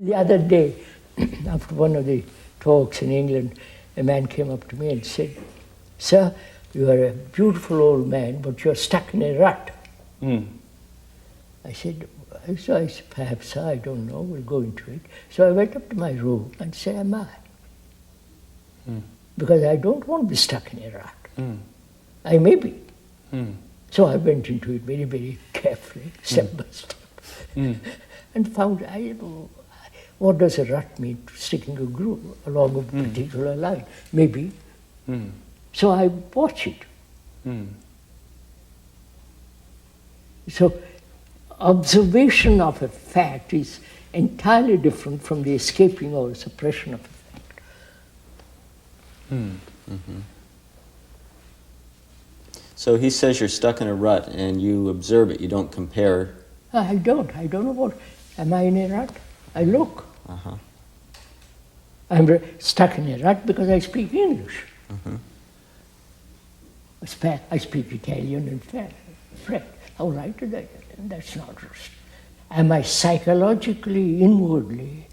The other day, after one of the talks in England, a man came up to me and said, "Sir, you are a beautiful old man, but you're stuck in a rut." I said, perhaps I don't know, we'll go into it. So I went up to my room and said, "Am I?" Because I don't want to be stuck in a rut. I may be. So I went into it very, very carefully, step by step, and found, what does a rut mean? Sticking a groove along a particular line. Maybe. So I watch it. So observation of a fact is entirely different from the escaping or suppression of a fact. So he says you're stuck in a rut and you observe it, you don't compare. I don't know what, am I in a rut? I look. I'm stuck in a rut because I speak English. I speak Italian and French. All right, that's not just. Am I psychologically, inwardly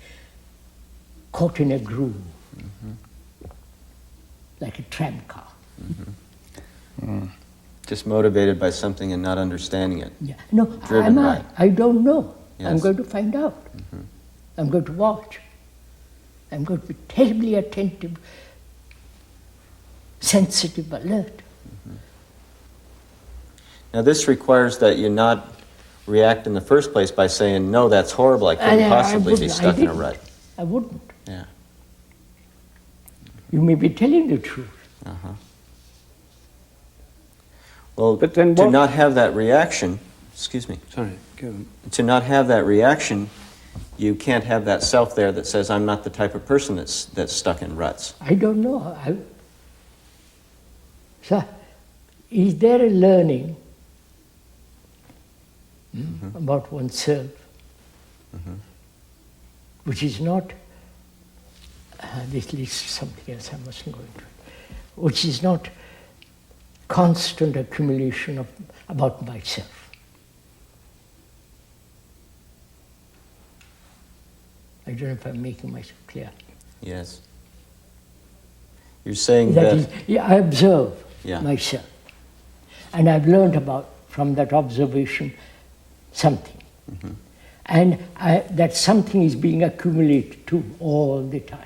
caught in a groove? Like a tram car. Just motivated by something and not understanding it. Yeah. No, Driven am I? by. I don't know. Yes. I'm going to find out. I'm going to watch. I'm going to be terribly attentive, sensitive, alert. Now this requires that you not react in the first place by saying, no, that's horrible, I couldn't possibly be stuck in a rut. I wouldn't. Yeah. You may be telling the truth. Well, But then to what- not have that reaction, excuse me, Sorry, go on. to not have that reaction, you can't have that self there that says, I'm not the type of person that's stuck in ruts. I don't know. So, is there a learning about oneself which is not, this leads to something else, I mustn't go into it, which is not constant accumulation of about myself? I don't know if I'm making myself clear. Yes. You're saying That that... is, I observe Yeah. myself. And I've learned from that observation something. And that something is being accumulated too all the time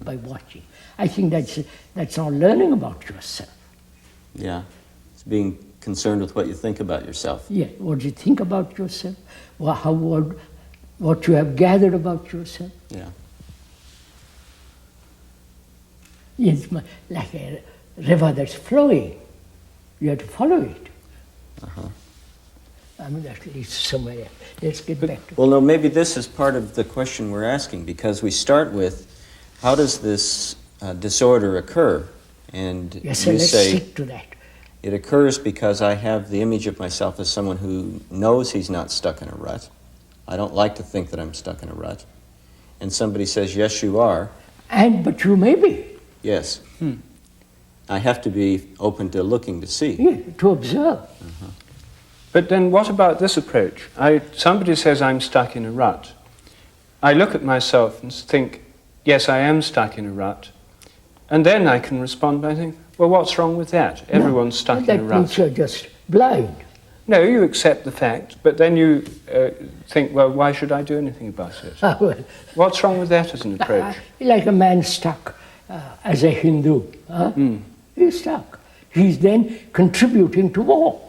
by watching. I think that's not learning about yourself. Yeah. It's being concerned with what you think about yourself. Yeah, what you think about yourself, what you have gathered about yourself. Yeah. It's like a river that's flowing. You have to follow it. I mean, that leads somewhere else. Let's get back to Well, no, maybe this is part of the question we're asking, because we start with, how does this disorder occur? And Yes, so you let's say, stick to that. it occurs because I have the image of myself as someone who knows he's not stuck in a rut. I don't like to think that I'm stuck in a rut. And somebody says, yes, you are. But you may be. Yes. I have to be open to looking to see. Yeah, to observe. But then what about this approach? Somebody says I'm stuck in a rut. I look at myself and think, yes, I am stuck in a rut. And then I can respond by saying, well, what's wrong with that? Everyone's stuck in a That rut. means you're just blind. No, you accept the fact, but then you think, well, why should I do anything about it? Well, What's wrong with that as an approach? like a man stuck as a Hindu. He's stuck. He's then contributing to war.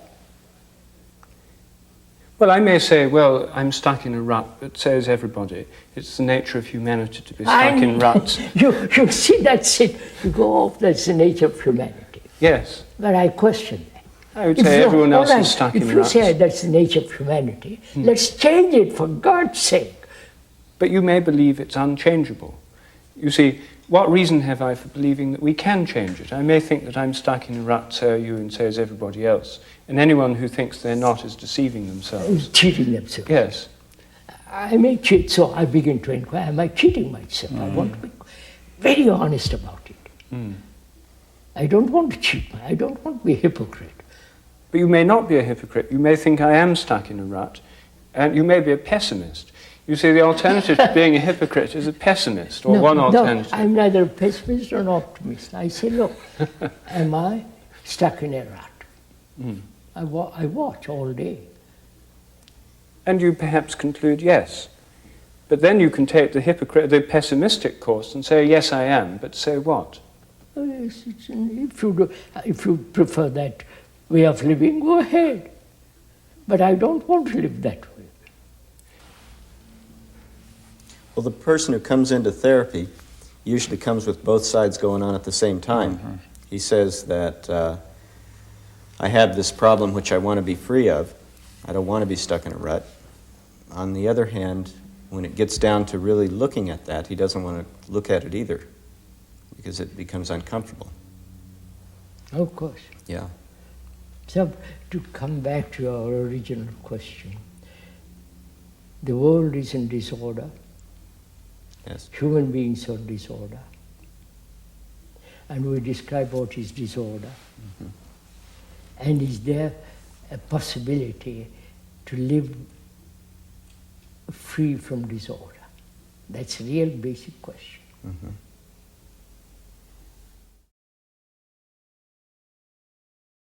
Well, I may say, well, I'm stuck in a rut, but says everybody. It's the nature of humanity to be stuck in ruts. You see, that's it. You go off, that's the nature of humanity. Yes. But I question that. I would say everyone else is stuck in If ruts. you say that's the nature of humanity, let's change it for God's sake. But you may believe it's unchangeable. You see, what reason have I for believing that we can change it? I may think that I'm stuck in a rut, so are you, and so is everybody else. And anyone who thinks they're not is deceiving themselves. Cheating themselves. Yes. I may cheat, so I begin to inquire, am I cheating myself? I want to be very honest about it. I don't want to cheat. I don't want to be a hypocrite. But you may not be a hypocrite. You may think I am stuck in a rut, and you may be a pessimist. You see, the alternative to being a hypocrite is a pessimist, or one alternative. No, I'm neither a pessimist nor an optimist. I say, look, am I stuck in a rut? I watch all day. And you perhaps conclude yes. But then you can take the pessimistic course and say, yes, I am, but say what? Yes, if you prefer that way of living, go ahead. But I don't want to live that way. Well, the person who comes into therapy usually comes with both sides going on at the same time. He says that I have this problem which I want to be free of. I don't want to be stuck in a rut. On the other hand, when it gets down to really looking at that, he doesn't want to look at it either because it becomes uncomfortable. Of course. Yeah. So, to come back to your original question, the world is in disorder. Yes. Human beings are disorder. And we describe what is disorder. And is there a possibility to live free from disorder? That's a real basic question.